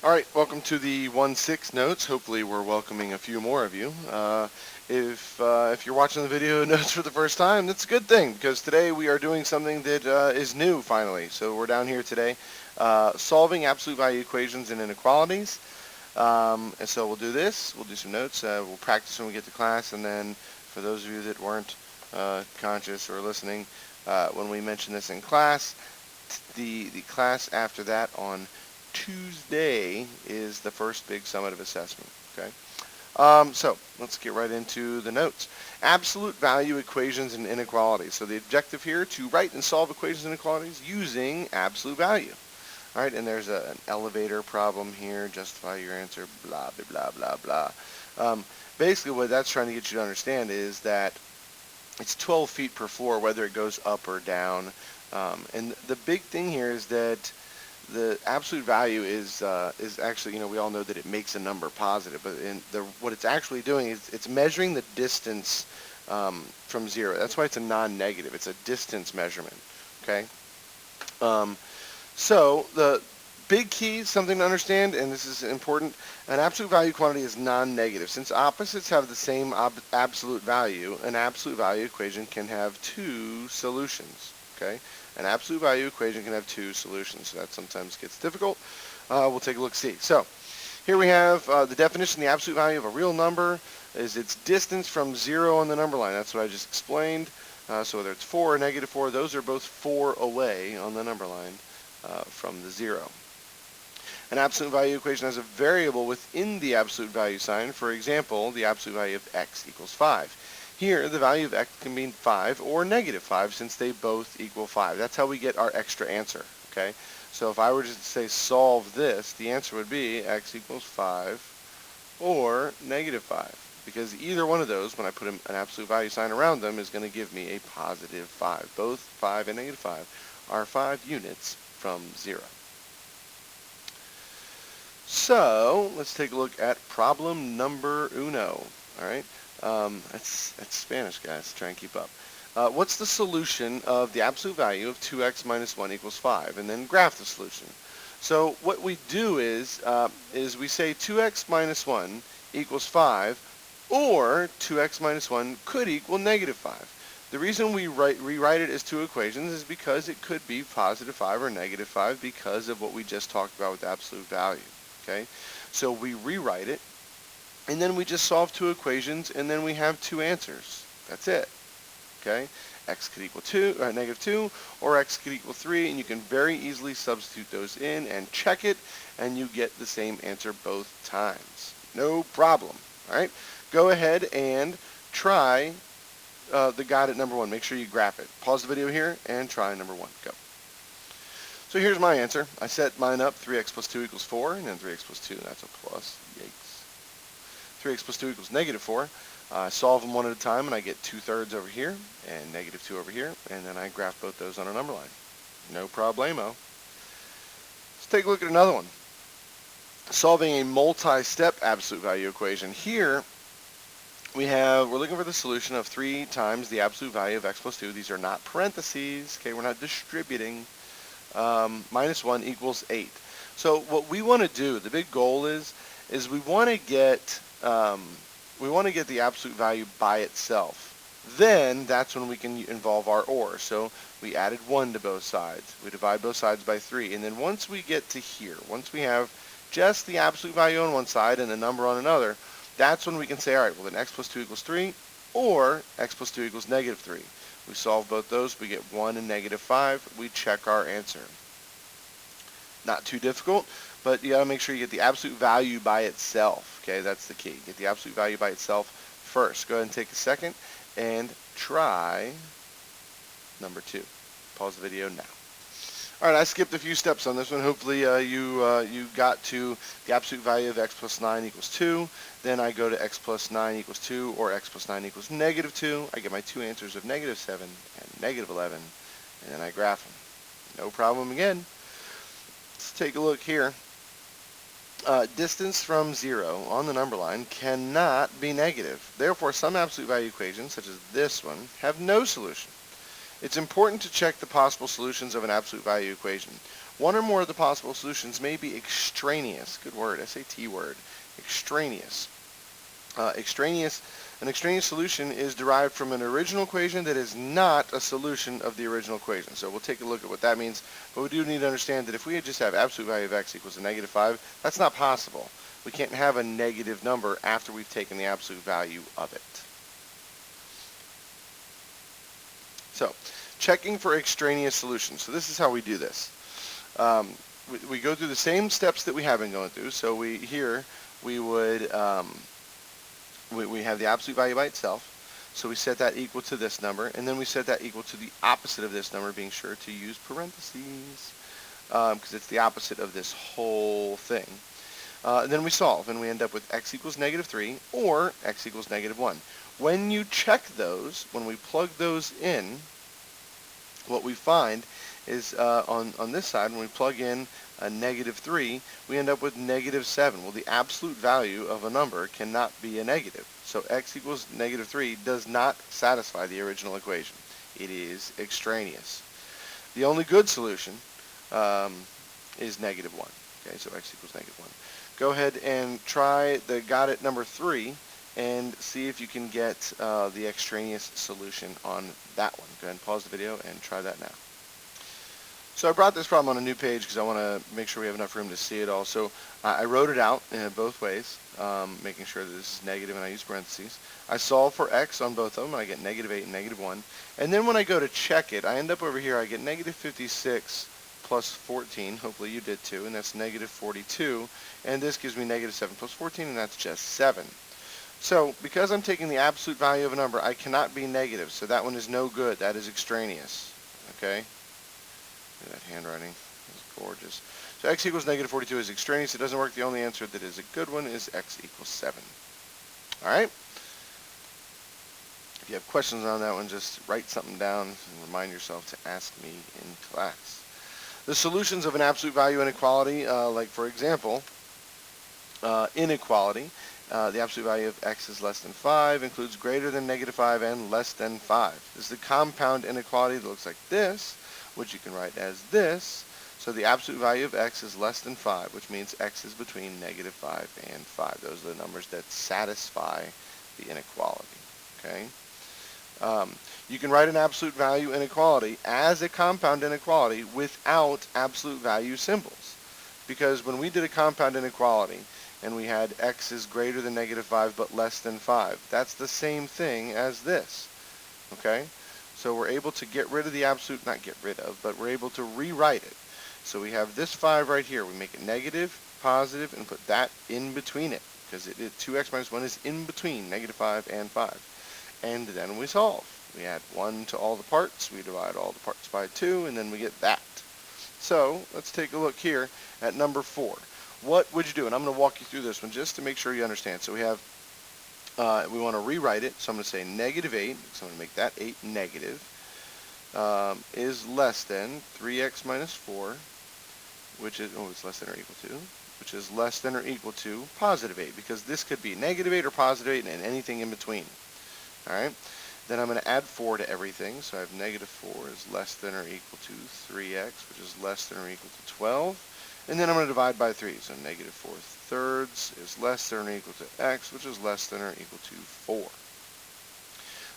All right, welcome to the 1-6 notes. Hopefully we're welcoming a few more of you. If you're watching the video notes for the first time, that's a good thing because today we are doing something that is new finally. So we're down here today solving absolute value equations and inequalities. And so we'll do this. We'll do some notes. We'll practice when we get to class, and then for those of you that weren't conscious or listening, when we mention this in class, the class after that on Tuesday is the first big summative assessment. Okay. So let's get right into the notes. Absolute value equations and inequalities. So the objective here to write and solve equations and inequalities using absolute value. All right, and there's an elevator problem here. Justify your answer. Blah blah blah blah blah. Basically, what that's trying to get you to understand is that it's 12 feet per floor, whether it goes up or down. And the big thing here is that the absolute value is actually, we all know that it makes a number positive, but what it's actually doing is it's measuring the distance from zero. That's why it's a non-negative. It's a distance measurement. Okay. So the big key, something to understand, and this is important, an absolute value quantity is non-negative. Since opposites have the same absolute value, an absolute value equation can have two solutions. Okay. An absolute value equation can have two solutions, so that sometimes gets difficult. We'll take a look, see. So here we have the definition. The absolute value of a real number is its distance from zero on the number line. That's what I just explained. So whether it's 4 or negative 4, those are both 4 away on the number line from the zero. An absolute value equation has a variable within the absolute value sign. For example, the absolute value of x equals 5. Here, the value of x can be 5 or negative 5 since they both equal 5. That's how we get our extra answer, okay? So if I were to say solve this, the answer would be x equals 5 or negative 5. Because either one of those, when I put an absolute value sign around them, is going to give me a positive 5. Both 5 and negative 5 are 5 units from 0. So let's take a look at problem number uno, all right? That's Spanish, guys. Try and keep up. What's the solution of the absolute value of 2x minus 1 equals 5? And then graph the solution. So what we do is we say 2x minus 1 equals 5, or 2x minus 1 could equal negative 5. The reason we rewrite it as two equations is because it could be positive 5 or negative 5 because of what we just talked about with absolute value. Okay, so we rewrite it. And then we just solve two equations, and then we have two answers. That's it. Okay? X could equal negative 2, or x could equal 3, and you can very easily substitute those in and check it, and you get the same answer both times. No problem. All right? Go ahead and try the guide at number 1. Make sure you graph it. Pause the video here and try number 1. Go. So here's my answer. I set mine up 3x plus 2 equals 4, and then 3x plus 2, that's a plus. Yikes. 3x plus 2 equals negative 4. I solve them one at a time, and I get 2/3 over here and negative 2 over here, and then I graph both those on a number line. No problemo. Let's take a look at another one. Solving a multi-step absolute value equation. Here we're looking for the solution of 3 times the absolute value of x plus 2. These are not parentheses. Okay, we're not distributing. Minus 1 equals 8. So what we want to do, the big goal is we want to get the absolute value by itself. Then that's when we can involve our or. So we added 1 to both sides. We divide both sides by 3. And then once we get to here, once we have just the absolute value on one side and the number on another, that's when we can say, all right, well then x plus 2 equals 3 or x plus 2 equals negative 3. We solve both those. We get 1 and negative 5. We check our answer. Not too difficult, but you got to make sure you get the absolute value by itself. Okay, that's the key. Get the absolute value by itself first. Go ahead and take a second and try number 2. Pause the video now. All right, I skipped a few steps on this one. Hopefully you got to the absolute value of x plus 9 equals 2. Then I go to x plus 9 equals 2 or x plus 9 equals negative 2. I get my two answers of negative 7 and negative 11, and then I graph them. No problem again. Let's take a look here. Distance from 0 on the number line cannot be negative. Therefore, some absolute value equations, such as this one, have no solution. It's important to check the possible solutions of an absolute value equation. One or more of the possible solutions may be extraneous. Good word, SAT word. Extraneous. An extraneous solution is derived from an original equation that is not a solution of the original equation. So we'll take a look at what that means. But we do need to understand that if we just have absolute value of x equals a negative 5, that's not possible. We can't have a negative number after we've taken the absolute value of it. So, checking for extraneous solutions. So this is how we do this. We go through the same steps that we have been going through. So we would we have the absolute value by itself. So we set that equal to this number, and then we set that equal to the opposite of this number, being sure to use parentheses because it's the opposite of this whole thing. And then we solve, and we end up with x equals negative 3 or x equals negative 1. When you check those, when we plug those in, what we find is on this side, when we plug in a negative 3, we end up with negative 7. Well, the absolute value of a number cannot be a negative. So x equals negative 3 does not satisfy the original equation. It is extraneous. The only good solution is negative 1. Okay, so x equals negative 1. Go ahead and try the got it number 3 and see if you can get the extraneous solution on that one. Go ahead and pause the video and try that now. So I brought this problem on a new page because I want to make sure we have enough room to see it all. So I wrote it out both ways, making sure that this is negative, and I use parentheses. I solve for x on both of them, and I get negative 8 and negative 1. And then when I go to check it, I end up over here, I get negative 56 plus 14, hopefully you did too, and that's negative 42. And this gives me negative 7 plus 14, and that's just 7. So because I'm taking the absolute value of a number, I cannot be negative, so that one is no good. That is extraneous. Okay? Look at that handwriting. That's gorgeous. So x equals negative 42 is extraneous. It doesn't work. The only answer that is a good one is x equals 7. All right? If you have questions on that one, just write something down and remind yourself to ask me in class. The solutions of an absolute value inequality, like for example, inequality, the absolute value of x is less than 5, includes greater than negative 5 and less than 5. This is the compound inequality that looks like this, which you can write as this. So the absolute value of x is less than 5, which means x is between negative 5 and 5. Those are the numbers that satisfy the inequality. Okay? You can write an absolute value inequality as a compound inequality without absolute value symbols. Because when we did a compound inequality and we had x is greater than negative 5 but less than 5, that's the same thing as this. Okay? So we're able to get rid of the absolute, not get rid of, but we're able to rewrite it. So we have this 5 right here. We make it negative, positive, and put that in between it. Because 2x minus 1 is in between negative 5 and 5. And then we solve. We add 1 to all the parts. We divide all the parts by 2, and then we get that. So let's take a look here at number 4. What would you do? And I'm going to walk you through this one just to make sure you understand. So we have we want to rewrite it, so I'm going to say negative 8, so I'm going to make that 8 negative, is less than 3x minus 4, which is, it's less than or equal to, which is less than or equal to positive 8, because this could be negative 8 or positive 8 and anything in between. Alright, then I'm going to add 4 to everything, so I have negative 4 is less than or equal to 3x, which is less than or equal to 12. And then I'm going to divide by 3, so negative 4 thirds is less than or equal to x, which is less than or equal to 4.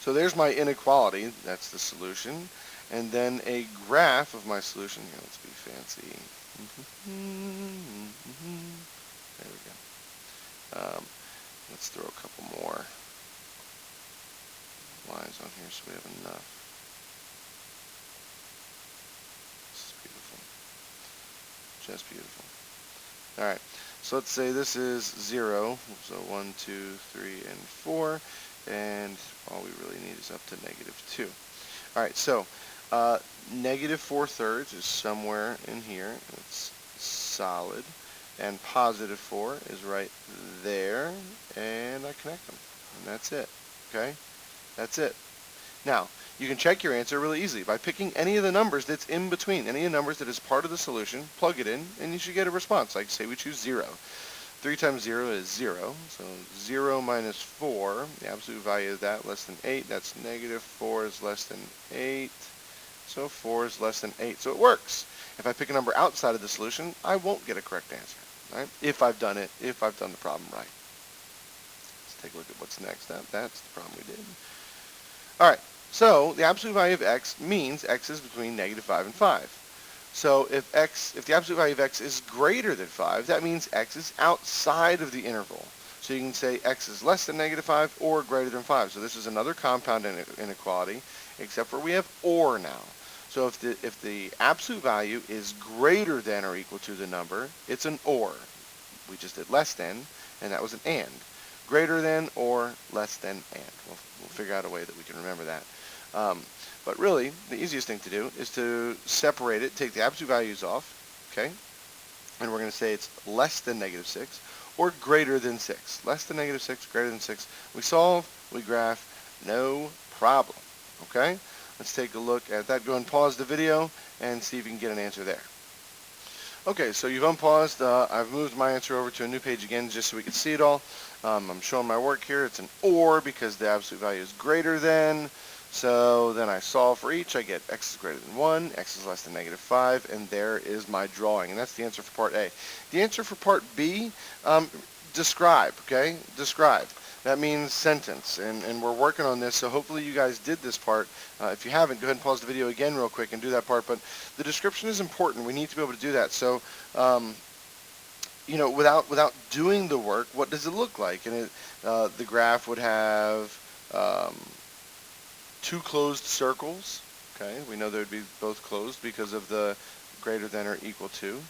So there's my inequality, that's the solution. And then a graph of my solution, here, let's be fancy. There we go. Let's throw a couple more lines on here so we have enough. Just beautiful. Alright, so let's say this is 0, so 1, 2, 3, and 4, and all we really need is up to negative 2. Alright, so negative 4 thirds is somewhere in here. It's solid, and positive 4 is right there, and I connect them, and that's it. Okay, that's it. Now, you can check your answer really easily by picking any of the numbers that's in between, any of the numbers that is part of the solution, plug it in, and you should get a response. Like say we choose 0. 3 times 0 is 0, so 0 minus 4, the absolute value of that less than 8, that's negative 4 is less than 8, so 4 is less than 8, so it works. If I pick a number outside of the solution, I won't get a correct answer, right? If I've done the problem right. Let's take a look at what's next. That's the problem we did. All right, so the absolute value of x means x is between -5 and 5. So if the absolute value of x is greater than 5, that means x is outside of the interval. So you can say x is less than -5 or greater than 5. So this is another compound inequality, except for we have or now. So if the absolute value is greater than or equal to the number, it's an or. We just did less than, and that was an and. Greater than or less than and. We'll figure out a way that we can remember that. But really, the easiest thing to do is to separate it, take the absolute values off, okay? And we're going to say it's less than -6 or greater than 6. Less than -6, greater than 6. We solve, we graph, no problem, okay? Let's take a look at that. Go ahead and pause the video and see if you can get an answer there. Okay, so you've unpaused. I've moved my answer over to a new page again just so we can see it all. I'm showing my work here. It's an or because the absolute value is greater than. So then I solve for each. I get x is greater than 1, x is less than -5, and there is my drawing. And that's the answer for part A. The answer for part B, describe, okay? Describe. That means sentence, and we're working on this, so hopefully you guys did this part. If you haven't, go ahead and pause the video again real quick and do that part. But the description is important. We need to be able to do that. So, you know, without doing the work, what does it look like? And the graph would have 2 closed circles. Okay, we know they would be both closed because of the greater than or equal to.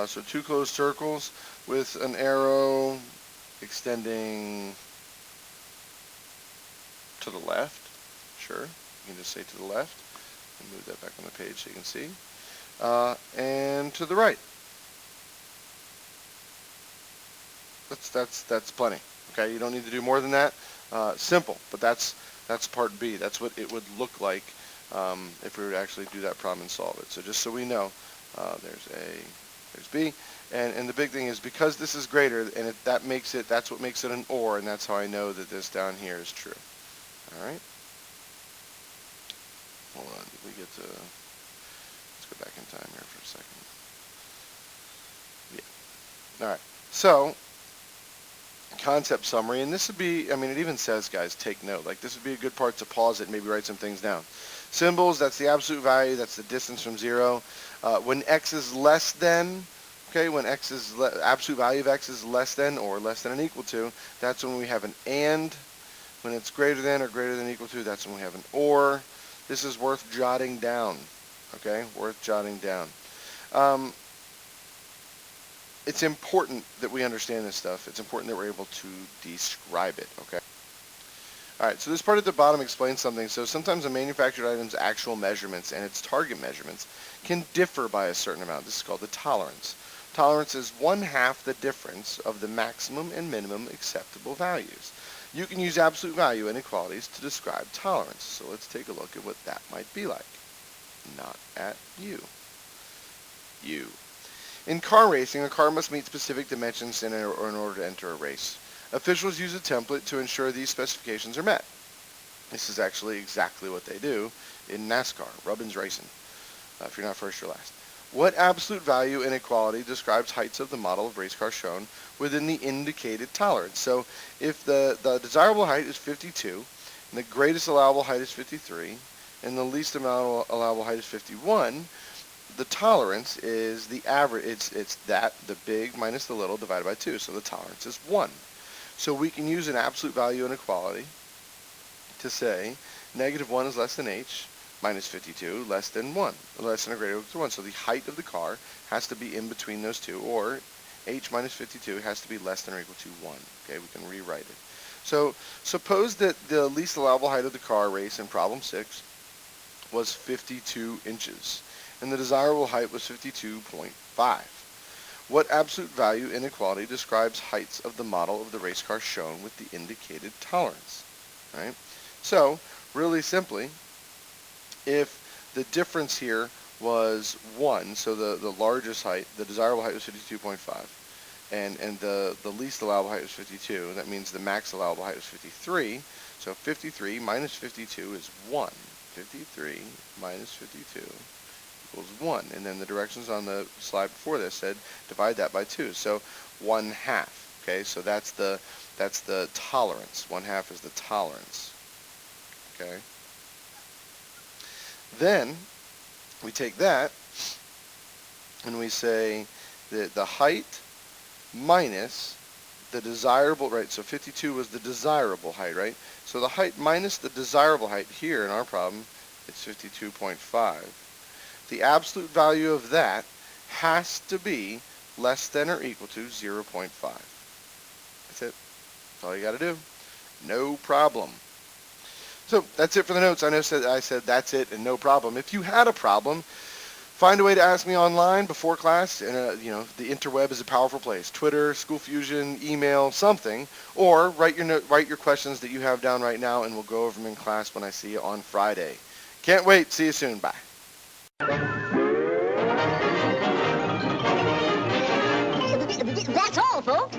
So 2 closed circles with an arrow extending to the left. Sure, you can just say to the left and move that back on the page so you can see. And to the right. That's plenty. Okay, you don't need to do more than that. Simple, but that's part B. That's what it would look like if we were to actually do that problem and solve it. So just so we know, there's B, and the big thing is because this is greater, and that's what makes it an or, and that's how I know that this down here is true. All right. Hold on. Did we get to? Let's go back in time here for a second. Yeah. All right. So, concept summary, and this would be, I mean, it even says, guys, take note. Like, this would be a good part to pause it and maybe write some things down. Symbols, that's the absolute value, that's the distance from 0. When x is less than, okay, when absolute value of x is less than or less than or equal to, that's when we have an and. When it's greater than or greater than or equal to, that's when we have an or. This is worth jotting down, okay, worth jotting down. It's important that we understand this stuff. It's important that we're able to describe it, okay? All right, so this part at the bottom explains something. So sometimes a manufactured item's actual measurements and its target measurements can differ by a certain amount. This is called the tolerance. Tolerance is 1/2 the difference of the maximum and minimum acceptable values. You can use absolute value inequalities to describe tolerance. So let's take a look at what that might be like. Not at you. You. In car racing, a car must meet specific dimensions in order to enter a race. Officials use a template to ensure these specifications are met. This is actually exactly what they do in NASCAR, Rubbins Racing, if you're not first, you're last. What absolute value inequality describes heights of the model of race car shown within the indicated tolerance? So if the desirable height is 52, and the greatest allowable height is 53, and the least allowable height is 51, the tolerance is the average. It's the big minus the little divided by 2. So the tolerance is 1. So we can use an absolute value inequality to say -1 is less than h, minus 52 less than 1, less than or greater than 1. So the height of the car has to be in between those two, or h minus 52 has to be less than or equal to 1. Okay, we can rewrite it. So suppose that the least allowable height of the car race in problem 6 was 52 inches. And the desirable height was 52.5. What absolute value inequality describes heights of the model of the race car shown with the indicated tolerance? Right? So, really simply, if the difference here was 1, so the largest height, the desirable height was 52.5, and the least allowable height was 52, that means the max allowable height was 53, so 53 minus 52 is 1. 53 minus 52 equals 1. And then the directions on the slide before this said divide that by 2. So 1/2. Okay, so that's the tolerance. 1/2 is the tolerance. Okay. Then we take that and we say that the height minus the desirable, right, so 52 was the desirable height, right? So the height minus the desirable height here in our problem, it's 52.5. The absolute value of that has to be less than or equal to 0.5. That's it. That's all you got to do. No problem. So that's it for the notes. I said that's it and no problem. If you had a problem, find a way to ask me online before class, and the interweb is a powerful place. Twitter, SchoolFusion, email, something, or write your questions that you have down right now, and we'll go over them in class when I see you on Friday. Can't wait. See you soon. Bye. That's all, folks.